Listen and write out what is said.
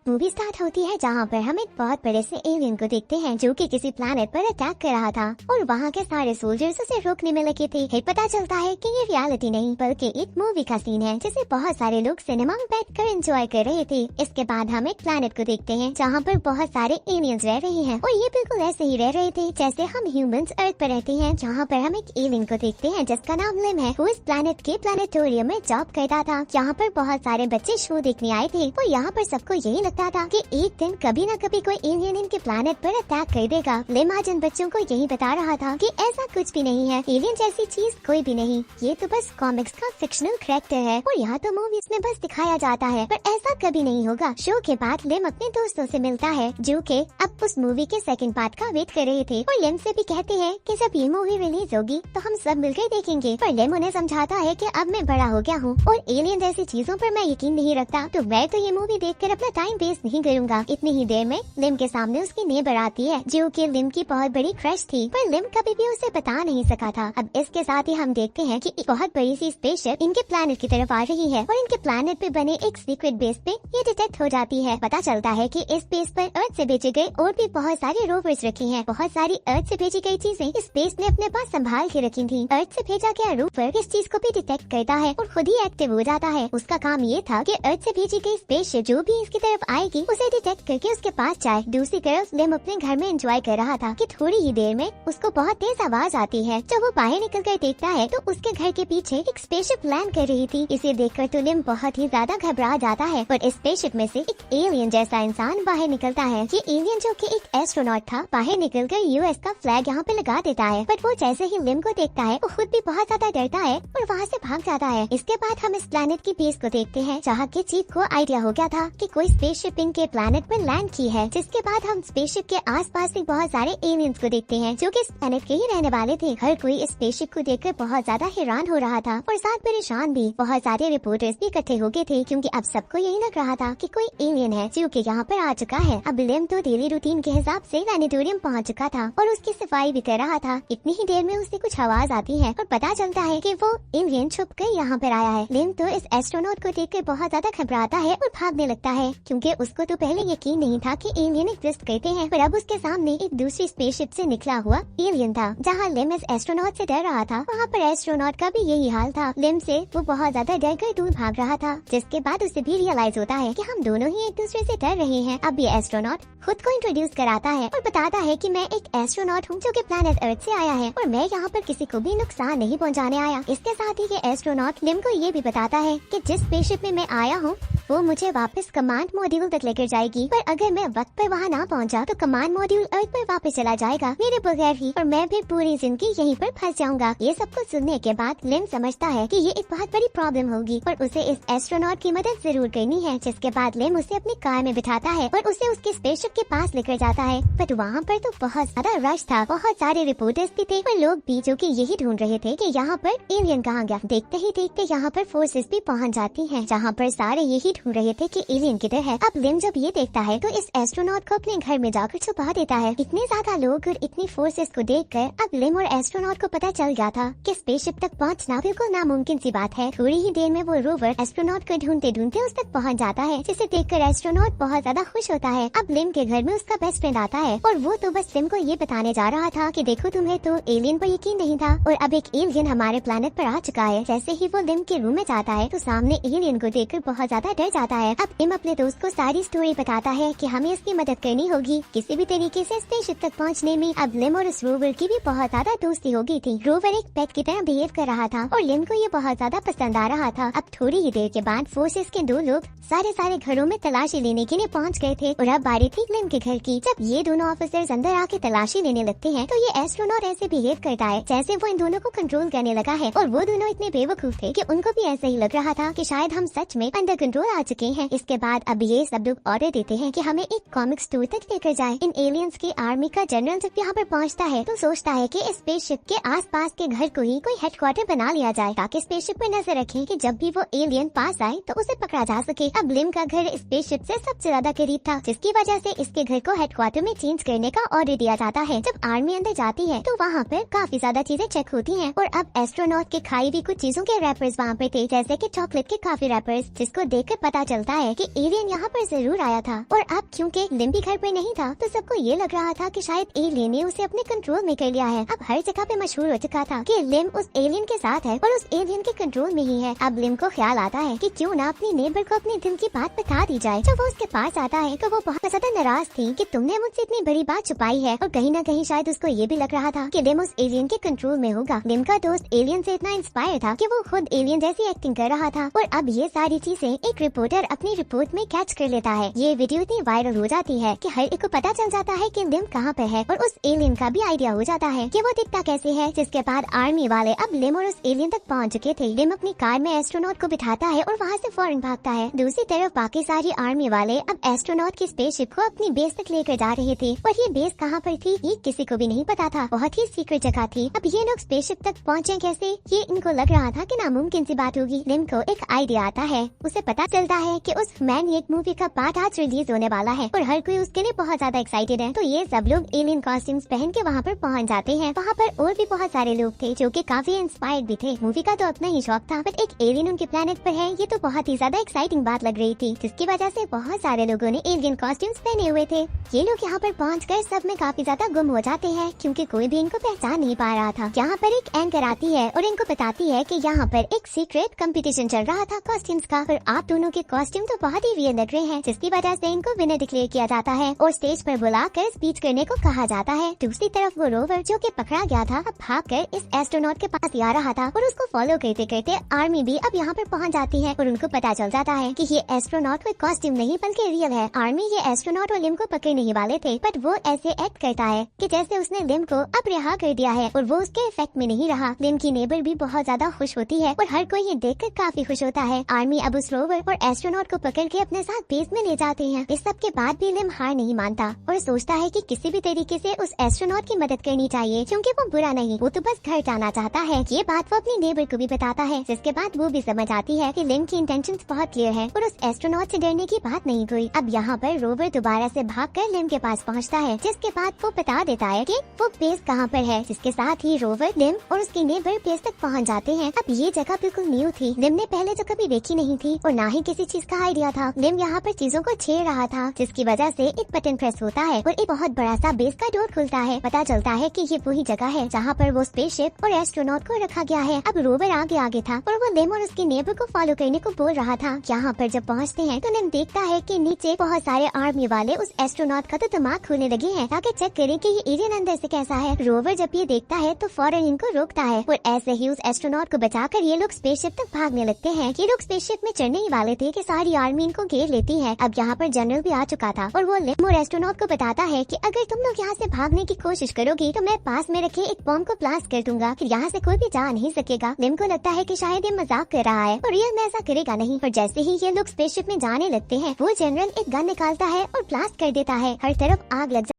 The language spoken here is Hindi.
मूवी स्टार्ट होती है जहाँ पर हम एक बहुत बड़े से एलियन को देखते हैं जो कि किसी प्लैनेट पर अटैक कर रहा था और वहाँ के सारे सोल्जर्स उसे रोकने में लगे थे। फिर पता चलता है कि ये रियलिटी नहीं बल्कि एक मूवी का सीन है जिसे बहुत सारे लोग सिनेमा में बैठकर एंजॉय कर रहे थे। इसके बाद हम एक प्लैनेट को देखते हैं जहाँ पर बहुत सारे एलियंस रह रहे हैं और ये बिल्कुल ऐसे ही रह रहे थे जैसे हम ह्यूमंस अर्थ पर रहते हैं। जहाँ पर हम एक एलियन को देखते हैं जिसका नाम लिम है, वो इस प्लैनेट के प्लैनेटोरियम में जॉब करता था। यहाँ पर बहुत सारे बच्चे शो देखने आए थे और यहाँ पर सबको यही लगता था कि एक दिन कभी न कभी कोई एलियन इनके प्लैनेट पर अटैक कर देगा। लिम आज इन बच्चों को यही बता रहा था कि ऐसा कुछ भी नहीं है, एलियन जैसी चीज कोई भी नहीं, ये तो बस कॉमिक्स का फिक्शनल कैरेक्टर है और यहाँ तो मूवीज में बस दिखाया जाता है, पर ऐसा कभी नहीं होगा। शो के बाद लिम अपने दोस्तों से मिलता है जो कि अब उस मूवी के सेकंड पार्ट का वेट कर रहे थे और लिम से भी कहते हैं कि जब ये मूवी रिलीज होगी तो हम सब मिलकर देखेंगे। पर लिम उन्हें समझाता है कि अब मैं बड़ा हो गया हूँ और एलियन जैसी चीजों पर मैं यकीन नहीं रखता, तो मैं तो ये मूवी देखकर अपना टाइम वेस्ट नहीं करूंगा। इतनी ही देर में लिम के सामने उसकी नेबर आती है जो कि लिम की बहुत बड़ी क्रश थी, पर लिम कभी भी उसे बता नहीं सका था। अब इसके साथ ही हम देखते हैं कि एक बहुत बड़ी सी स्पेसशिप इनके प्लैनेट की तरफ आ रही है और इनके प्लैनेट पे बने एक सीक्रेट बेस पे ये डिटेक्ट हो जाती है। पता चलता है कि इस बेस पर अर्थ से भेजे गए और भी बहुत सारे रोवर्स रखे हैं। बहुत सारी अर्थ से भेजी गई चीजें इस बेस ने अपने पास संभाल के रखी थी। अर्थ से भेजा गया रोवर इस चीज को भी डिटेक्ट करता है और खुद ही एक्टिव हो जाता है। उसका काम ये था कि अर्थ से भेजी गई स्पेसशिप जो भी इसकी तरफ आएगी उसे डिटेक्ट करके उसके पास जाए। दूसरी तरफ लिम अपने घर में एंजॉय कर रहा था कि थोड़ी ही देर में उसको बहुत तेज आवाज आती है। जब वो बाहर निकल कर देखता है तो उसके घर के पीछे एक स्पेसशिप लैंड कर रही थी। इसे देखकर तो लिम बहुत ही ज्यादा घबरा जाता है और इस स्पेसशिप में से एक एलियन जैसा इंसान बाहर निकलता है। ये एलियन जो कि एक एस्ट्रोनॉट था बाहर निकलकर यूएस का फ्लैग यहाँ पे लगा देता है, पर वो जैसे ही लिम को देखता है वो खुद भी बहुत ज्यादा डरता है और वहाँ से भाग जाता है। इसके बाद हम इस प्लैनेट की बेस को देखते हैं जहाँ के चीफ को आइडिया हो गया था कि कोई स्पेसशिप इनके प्लैनेट पर लैंड की है। जिसके बाद हम स्पेसशिप के आसपास भी बहुत सारे एलियंस को देखते हैं जो कि इस प्लैनेट के ही रहने वाले थे। हर कोई इस स्पेसशिप को देखकर बहुत ज्यादा हैरान हो रहा था और साथ परेशान भी। बहुत सारे रिपोर्टर्स भी इकट्ठे हो गए थे क्योंकि अब सबको यही लग रहा था कि कोई एलियन है जो कि यहाँ पर आ चुका है। अब लिम तो डेली रूटीन के हिसाब से प्लैनेटोरियम पहुँच चुका था और उसकी सफाई भी कर रहा था। इतनी ही देर में उसे कुछ आवाज आती है और पता चलता है कि वो एलियन छुप कर यहाँ पर आया है। लिम तो इस एस्ट्रोनॉट को देखकर बहुत ज्यादा घबराता है और भागने लगता है क्योंकि उसको तो पहले यकीन नहीं था कि एलियन एग्जिस्ट करते हैं, पर अब उसके सामने एक दूसरी स्पेसशिप से निकला हुआ एलियन था। जहाँ लिम इस एस्ट्रोनॉट से डर रहा था वहाँ पर एस्ट्रोनॉट का भी यही हाल था। लिम से वो बहुत ज्यादा डर कर दूर भाग रहा था, जिसके बाद उसे भी रियलाइज होता है कि हम दोनों ही एक दूसरे से डर रहे हैं। अब ये एस्ट्रोनॉट खुद को इंट्रोड्यूस कराता है और बताता है कि मैं एक एस्ट्रोनॉट हूँ जो कि प्लैनेट अर्थ से आया है और मैं यहाँ पर किसी को भी नुकसान नहीं पहुँचाने आया। इसके साथ ही ये एस्ट्रोनॉट लिम को ये भी बताता है कि जिस स्पेसशिप में मैं आया हूँ वो मुझे वापस कमांड मॉड्यूल तक लेकर जाएगी, पर अगर मैं वक्त पर वहाँ ना पहुँचा तो कमांड मॉड्यूल अर्थ पर वापस चला जाएगा मेरे बगैर ही और मैं भी पूरी जिंदगी यहीं पर फंस जाऊंगा। ये सब कुछ सुनने के बाद लिम समझता है कि ये एक बहुत बड़ी प्रॉब्लम होगी और उसे इस एस्ट्रोनॉट की मदद जरूर करनी है। जिसके बाद लिम उसे अपनी कार में बिठाता है और उसे उसके स्पेसशिप के पास लेकर जाता है, पर वहाँ पर तो बहुत ज्यादा रश था। बहुत सारे रिपोर्टर्स भी थे और लोग भी जो कि यही ढूंढ रहे थे कि यहाँ पर एलियन कहाँ गया। देखते ही देखते यहाँ पर फोर्सेस भी पहुँच जाती है जहाँ पर सारे यही ढूंढ रहे थे कि एलियन किधर है। अब लिम जब ये देखता है तो इस एस्ट्रोनॉट को अपने घर में जाकर छुपा देता है। इतने ज्यादा लोग और इतनी फोर्सेस को देखकर अब लिम और एस्ट्रोनॉट को पता चल गया था कि स्पेसशिप तक पहुंचना बिल्कुल नामुमकिन सी बात है। थोड़ी ही देर में वो रोवर एस्ट्रोनॉट को ढूंढते ढूंढते उस तक पहुंच जाता है, जिसे देखकर एस्ट्रोनॉट बहुत ज्यादा खुश होता है। अब लिम के घर में उसका बेस्ट फ्रेंड आता है और वो तो बस लिम को ये बताने जा रहा था कि देखो तुम्हें तो एलियन पर यकीन नहीं था और अब एक एलियन हमारे प्लैनेट पर आ चुका है। जैसे ही वो लिम के रूम में जाता है तो सामने एलियन को देखकर बहुत ज्यादा डर जाता है। अब लिम अपने दोस्त को सारी स्टोरी बताता है कि हमें इसकी मदद करनी होगी किसी भी तरीके से स्पेसशिप तक पहुंचने में। अब लिम और इस रोवर की भी बहुत ज्यादा दोस्ती हो गई थी। रोवर एक पेट की तरह बिहेव कर रहा था और लिम को ये बहुत ज्यादा पसंद आ रहा था। अब थोड़ी ही देर के बाद फोर्सेस के दो लोग सारे घरों में तलाशी लेने के लिए पहुंच गए थे और अब बारी थी लिम के घर की। जब ये दोनों ऑफिसर्स अंदर आके तलाशी लेने लगते हैं तो ये एस्ट्रोनॉट ऐसे बिहेव करता है जैसे वो इन दोनों को कंट्रोल करने लगा है और वो दोनों इतने बेवकूफ थे कि उनको भी ऐसा ही लग रहा था कि शायद हम सच में अंडर कंट्रोल आ चुके हैं। इसके बाद अब ये सब लोग ऑर्डर देते हैं कि हमें एक कॉमिक स्टोर तक लेकर जाए। इन एलियंस की आर्मी का जनरल जब यहाँ पर पहुँचता है तो सोचता है कि इस स्पेसशिप के आसपास के घर को ही कोई हेडक्वार्टर बना लिया जाए ताकि स्पेसशिप पर नजर रखें कि जब भी वो एलियन पास आए तो उसे पकड़ा जा सके। अब लिम का घर स्पेसशिप से सबसे ज्यादा करीब था, जिसकी वजह से इसके घर को हेडक्वार्टर में चेंज करने का ऑर्डर दिया जाता है। जब आर्मी अंदर जाती है तो वहाँ पर काफी ज्यादा चीजें चेक होती हैं और अब एस्ट्रोनॉट के खाई हुई कुछ चीजों के रैपर्स वहाँ पे थे, जैसे कि चॉकलेट के काफी रैपर्स, जिसको देखकर पता चलता है कि एलियन यहाँ पर जरूर आया था और अब क्योंकि लिम भी घर पर नहीं था तो सबको ये लग रहा था कि शायद एलियन ने उसे अपने कंट्रोल में कर लिया है। अब हर जगह पे मशहूर हो चुका था कि लिम उस एलियन के साथ है और उस एलियन के कंट्रोल में ही है। अब लिम को ख्याल आता है कि क्यों ना अपनी नेबर को अपने दिल की बात बता दी जाए। जब वो उसके पास आता है तो वो बहुत ज्यादा नाराज थी कि तुमने मुझसे इतनी बड़ी बात छुपाई है, और कहीं ना कहीं शायद उसको ये भी लग रहा था कि लिम उस एलियन के कंट्रोल में होगा। लिम का दोस्त एलियन से इतना इंस्पायर था कि वो खुद एलियन जैसी एक्टिंग कर रहा था और अब ये सारी चीजें एक रिपोर्टर अपनी रिपोर्ट में कैच कर लेता है। ये वीडियो इतनी वायरल हो जाती है कि हर एक को पता चल जाता है कि लिम कहाँ पे है और उस एलियन का भी आइडिया हो जाता है कि वो दिखता कैसे है। जिसके बाद आर्मी वाले अब लिम और उस एलियन तक पहुँच चुके थे। लिम अपनी कार में एस्ट्रोनॉट को बिठाता है और वहाँ से फौरन भागता है। दूसरी तरफ बाकी सारी आर्मी वाले अब एस्ट्रोनॉट की स्पेसशिप को अपनी बेस तक लेकर जा रहे थे और ये बेस कहाँ पर थी ये किसी को भी नहीं पता था। बहुत ही सीक्रेट जगह थी। अब ये लोग स्पेसशिप तक पहुँचे कैसे, ये इनको लग रहा था कि नामुमकिन सी बात होगी। लिम को एक आइडिया आता है। उसे पता चलता है कि उस मैनिएक मूवी का पार्ट आज रिलीज होने वाला है और हर कोई उसके लिए बहुत ज्यादा एक्साइटेड है। तो ये सब लोग एलियन कॉस्ट्यूम्स पहन के वहाँ पर पहुँच जाते हैं। वहाँ पर और भी बहुत सारे लोग थे जो कि काफी इंस्पायर्ड भी थे। मूवी का तो अपना ही शौक था, बट एक एलियन उनके प्लेनेट पर है ये तो बहुत ही ज्यादा एक्साइटिंग बात लग रही थी, जिसकी वजह से बहुत सारे लोगों ने एलियन कॉस्ट्यूम्स पहने हुए थे। ये लोग यहाँ पर पहुँचकर सब में काफी ज्यादा गुम हो जाते हैं क्योंकि कोई भी इनको पहचान नहीं पा रहा था। यहाँ पर एक एंकर आती है और इनको बताती है कि यहाँ पर एक सीक्रेट कंपटीशन चल रहा था कॉस्ट्यूम्स का और आप दोनों के कॉस्ट्यूम तो बहुत ही रियल लग रहे हैं, जिसकी वजह से इनको विनर डिक्लेयर किया जाता है और स्टेज पर बुलाकर स्पीच करने को कहा जाता है। दूसरी तरफ वो रोवर जो कि पकड़ा गया था अब भागकर इस एस्ट्रोनॉट के पास आ रहा था और उसको फॉलो करते करते आर्मी भी अब यहाँ पर पहुँच जाती है और उनको पता चल जाता है कि ये एस्ट्रोनॉट कोई कॉस्ट्यूम नहीं बल्कि रियल है। आर्मी ये एस्ट्रोनॉट और लिम को पकड़ने ही वाले थे, बट वो ऐसे एक्ट करता है कि जैसे उसने लिम को अब रिहा कर दिया है और वो उसके इफेक्ट में नहीं रहा। लिम की नेबर भी बहुत ज्यादा खुश होती है और हर कोई ये देखकर काफी खुश होता है। आर्मी अब उस रोवर और एस्ट्रोनॉट को पकड़ के अपने साथ बेस में ले जाते हैं। इस सब के बाद भी लिम हार नहीं मानता और सोचता है कि किसी भी तरीके से उस एस्ट्रोनॉट की मदद करनी चाहिए क्योंकि वो बुरा नहीं, वो तो बस घर जाना चाहता है। ये बात वो अपनी नेबर को भी बताता है, जिसके बाद वो भी समझ आती है कि लिम की इंटेंशंस बहुत क्लियर है और उस एस्ट्रोनॉट से डरने की बात नहीं कोई। अब यहाँ पर रोवर दोबारा से भागकर लिम के पास पहुँचता है, जिसके बाद वो बता देता है कि वो बेस कहाँ पर है। जिसके साथ ही रोवर, लिम और उसकी नेबर बेस तक पहुँच जाते हैं। अब ये जगह बिल्कुल न्यू थी, लिम ने पहले तो कभी देखी नहीं थी और ना ही किसी चीज का आइडिया था। लिम यहाँ पर चीजों को छेड़ रहा था, जिसकी वजह से एक बटन प्रेस होता है और एक बहुत बड़ा सा बेस का डोर खुलता है। पता चलता है कि ये वही जगह है जहाँ पर वो स्पेसशिप और एस्ट्रोनॉट को रखा गया है। अब रोवर आगे आगे था और वो लिम और उसकी नेबर को फॉलो करने को बोल रहा था। यहाँ पर जब पहुँचते हैं तो लिम देखता है कि नीचे बहुत सारे आर्मी वाले उस एस्ट्रोनॉट का तो दिमाग खोलने लगे हैं ताकि चेक करें कि ये एलियन अंदर से कैसा है। रोवर जब ये देखता है तो फौरन इनको रोकता है और ऐसे ही उस एस्ट्रोनॉट को बचाकर ये लोग स्पेसशिप तक भागने लगते हैं। ये लोग स्पेसशिप में चढ़ने ही वाले थे कि सारी आर्मी इनको घेर लेती है। अब यहाँ पर जनरल भी आ चुका था और वो लिम और एस्ट्रोनॉट को बताता है कि अगर तुम लोग यहाँ से भागने की कोशिश करोगी तो मैं पास में रखे एक बॉम्ब को ब्लास्ट कर दूंगा, फिर यहाँ से कोई भी जा नहीं सकेगा। लिम को लगता है कि शायद ये मजाक कर रहा है और रियल में ऐसा करेगा नहीं, पर जैसे ही ये लोग स्पेसशिप में जाने लगते हैं वो जनरल एक गन निकालता है और ब्लास्ट कर देता है। हर तरफ आग लग